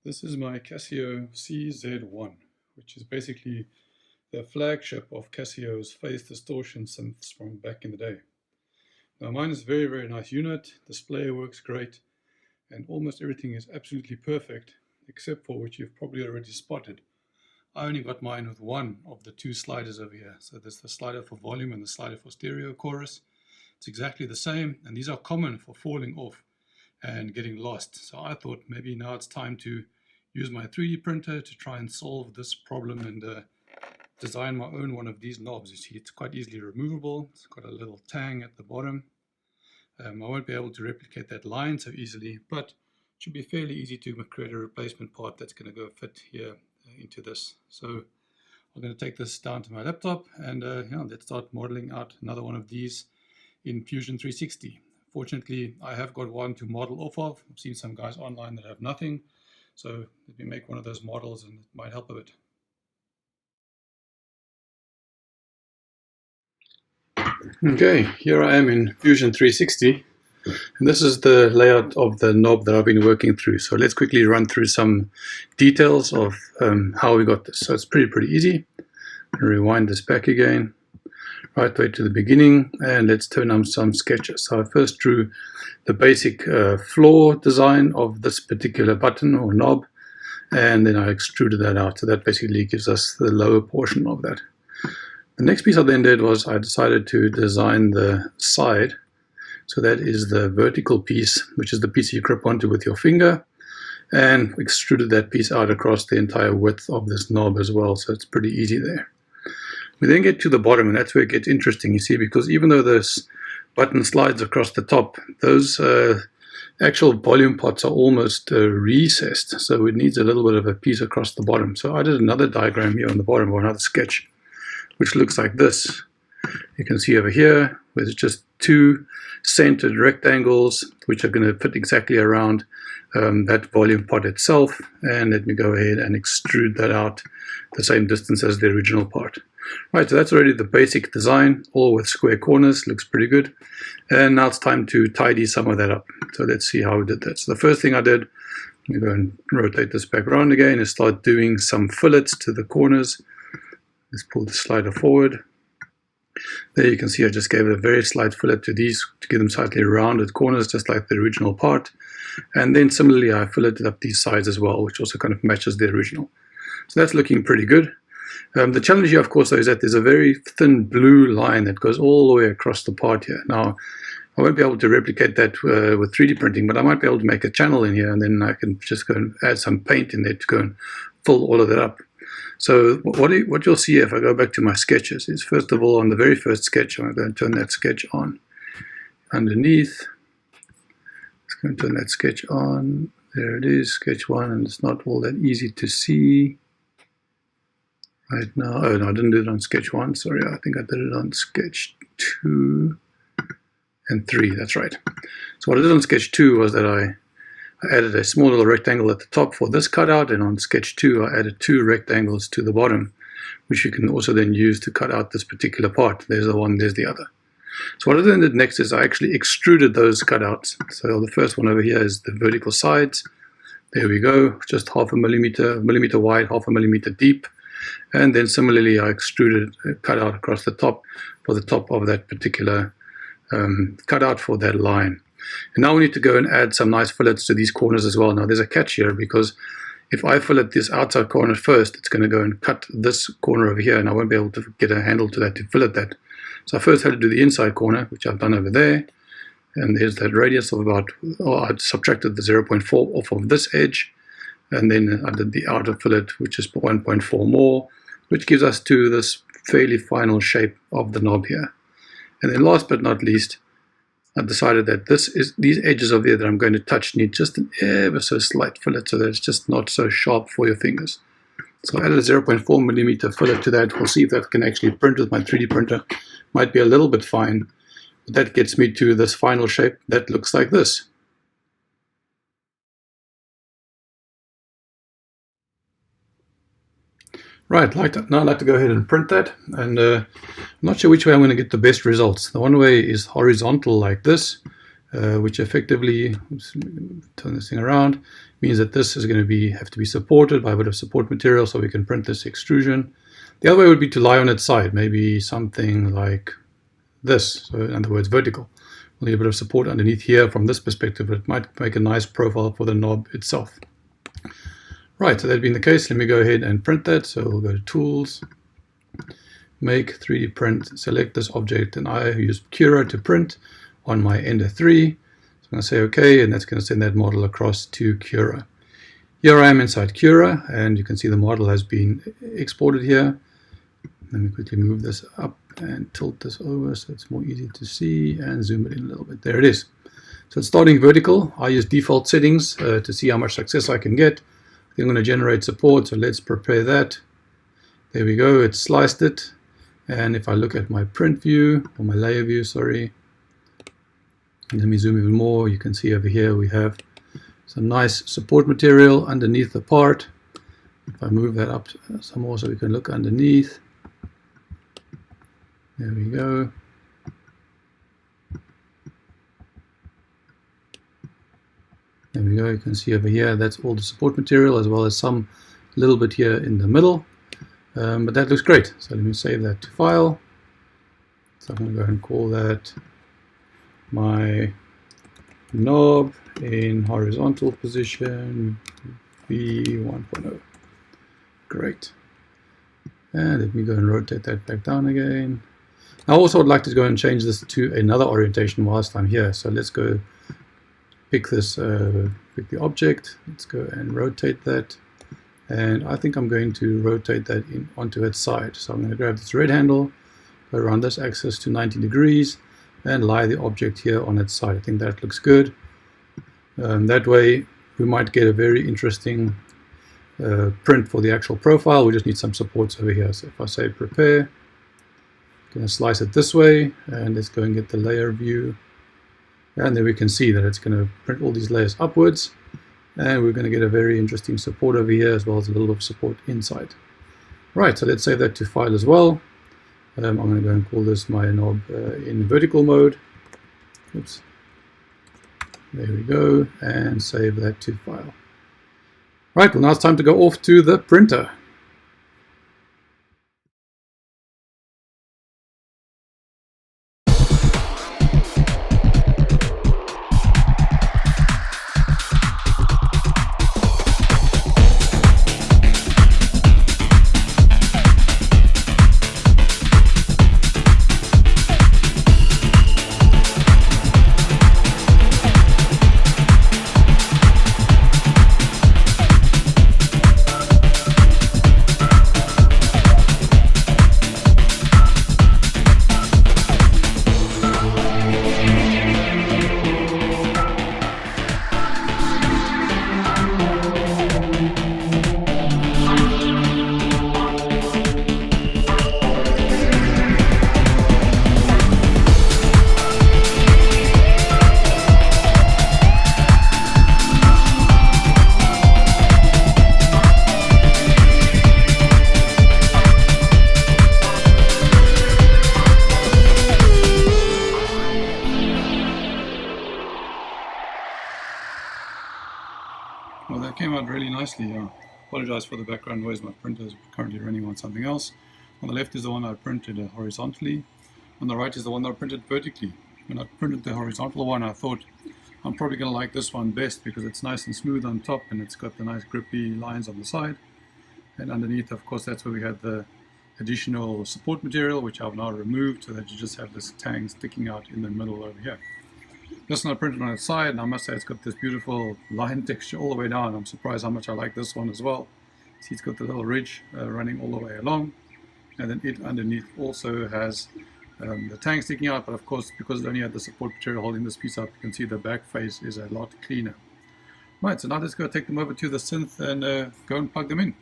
This is my Casio CZ-1, which is basically the flagship of Casio's phase distortion synths from back in the day. Now mine is a very, very nice unit, display works great, and almost everything is absolutely perfect, except for which you've probably already spotted. I only got mine with one of the two sliders over here. So there's the slider for volume and the slider for stereo chorus. It's exactly the same, and these are common for falling off and getting lost. So I thought maybe now it's time to use my 3D printer to try and solve this problem and design my own one of these knobs. You see, it's quite easily removable. It's got a little tang at the bottom. I won't be able to replicate that line so easily, but it should be fairly easy to create a replacement part that's going to go fit here into this. So I'm going to take this down to my laptop and let's start modeling out another one of these in Fusion 360. Fortunately, I have got one to model off of. I've seen some guys online that have nothing. So let me make one of those models and it might help a bit. Okay, here I am in Fusion 360. And this is the layout of the knob that I've been working through. So let's quickly run through some details of how we got this. So it's pretty easy. I'm going to rewind this back again, right way to the beginning, and let's turn on some sketches. So I first drew the basic floor design of this particular button or knob, and then I extruded that out. So that basically gives us the lower portion of that. The next piece I then did was I decided to design the side. So that is the vertical piece, which is the piece you grip onto with your finger, and extruded that piece out across the entire width of this knob as well. So it's pretty easy there. We then get to the bottom, and that's where it gets interesting, you see, because even though this button slides across the top, those actual volume pots are almost recessed. So it needs a little bit of a piece across the bottom. So I did another diagram here on the bottom, or another sketch, which looks like this. You can see over here, where it's just two centered rectangles, which are going to fit exactly around that volume pot itself. And let me go ahead and extrude that out the same distance as the original part. Right, so that's already the basic design, all with square corners. Looks pretty good. And now it's time to tidy some of that up. So let's see how we did that. So the first thing I did, let me go and rotate this back around again and start doing some fillets to the corners. Let's pull the slider forward. There you can see I just gave it a very slight fillet to these to give them slightly rounded corners, just like the original part. And then similarly I filleted up these sides as well, which also kind of matches the original. So that's looking pretty good. The challenge here, of course, though, is that there's a very thin blue line that goes all the way across the part here. Now, I won't be able to replicate that with 3D printing, but I might be able to make a channel in here, and then I can just go and add some paint in there to go and fill all of that up. So what you'll see if I go back to my sketches is, first of all, on the very first sketch, I'm going to turn that sketch on. Underneath, let's go and turn that sketch on. There it is, sketch 1, and it's not all that easy to see right now. Oh no, I didn't do it on sketch 1, sorry, I think I did it on sketch 2 and 3, that's right. So what I did on sketch 2 was that I added a small little rectangle at the top for this cutout, and on sketch 2 I added 2 rectangles to the bottom, which you can also then use to cut out this particular part. There's the one, there's the other. So what I then did next is I actually extruded those cutouts. So the first one over here is the vertical sides. There we go, just half a millimeter wide, half a millimeter deep. And then similarly I extruded a cutout across the top for the top of that particular cutout for that line. And now we need to go and add some nice fillets to these corners as well. Now there's a catch here, because if I fillet this outside corner first, it's going to go and cut this corner over here, and I won't be able to get a handle to that to fillet that. So I first had to do the inside corner, which I've done over there. And there's that radius of about, I subtracted the 0.4 off of this edge. And then I did the outer fillet, which is 1.4 more, which gives us to this fairly final shape of the knob here. And then last but not least, I decided that these edges over here that I'm going to touch need just an ever so slight fillet, so that it's just not so sharp for your fingers. So I added a 0.4 millimeter fillet to that. We'll see if that can actually print with my 3D printer. Might be a little bit fine, but that gets me to this final shape that looks like this. Right, now I'd like to go ahead and print that, and I'm not sure which way I'm going to get the best results. The one way is horizontal like this, which effectively, oops, turn this thing around, means that this is going to have to be supported by a bit of support material so we can print this extrusion. The other way would be to lie on its side, maybe something like this, so in other words vertical. We'll need a bit of support underneath here from this perspective, but it might make a nice profile for the knob itself. Right, so that being the case, let me go ahead and print that. So we'll go to Tools, Make, 3D Print, select this object, and I use Cura to print on my Ender 3. So I'm going to say OK, and that's going to send that model across to Cura. Here I am inside Cura, and you can see the model has been exported here. Let me quickly move this up and tilt this over so it's more easy to see, and zoom it in a little bit. There it is. So it's starting vertical. I use default settings to see how much success I can get. I'm going to generate support, so let's prepare that. There we go, it's sliced it. And if I look at my print view, or my layer view, sorry, let me zoom even more. You can see over here we have some nice support material underneath the part. If I move that up some more so we can look underneath. There we go. There we go, you can see over here, that's all the support material as well as some little bit here in the middle. But that looks great. So let me save that to file. So I'm going to go ahead and call that my knob in horizontal position V1.0. Great. And let me go and rotate that back down again. I also would like to go and change this to another orientation whilst I'm here. So let's go pick this, pick the object. Let's go and rotate that. And I think I'm going to rotate that onto its side. So I'm going to grab this red handle, go around this axis to 90 degrees, and lie the object here on its side. I think that looks good. That way we might get a very interesting print for the actual profile. We just need some supports over here. So if I say prepare, I'm going to slice it this way, and let's go and get the layer view. And then we can see that it's going to print all these layers upwards. And we're going to get a very interesting support over here as well as a little bit of support inside. Right, so let's save that to file as well. I'm going to go and call this my knob in vertical mode. Oops. There we go, and save that to file. Right, well now it's time to go off to the printer. Well, that came out really nicely. I apologize for the background noise. My printer is currently running on something else. On the left is the one I printed horizontally. On the right is the one that I printed vertically. When I printed the horizontal one, I thought I'm probably going to like this one best because it's nice and smooth on top and it's got the nice grippy lines on the side. And underneath, of course, that's where we had the additional support material, which I've now removed so that you just have this tang sticking out in the middle over here. This one I printed on its side, and I must say it's got this beautiful line texture all the way down. I'm surprised how much I like this one as well. See, it's got the little ridge running all the way along, and then it underneath also has the tang sticking out, but of course, because it only had the support material holding this piece up, you can see the back face is a lot cleaner. Right, so now let's go take them over to the synth and go and plug them in.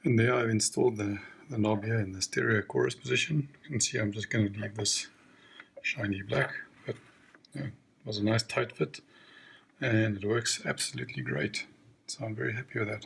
And there I've installed the knob here in the stereo chorus position. You can see I'm just going to leave this shiny black, but yeah, it was a nice tight fit and it works absolutely great. So I'm very happy with that.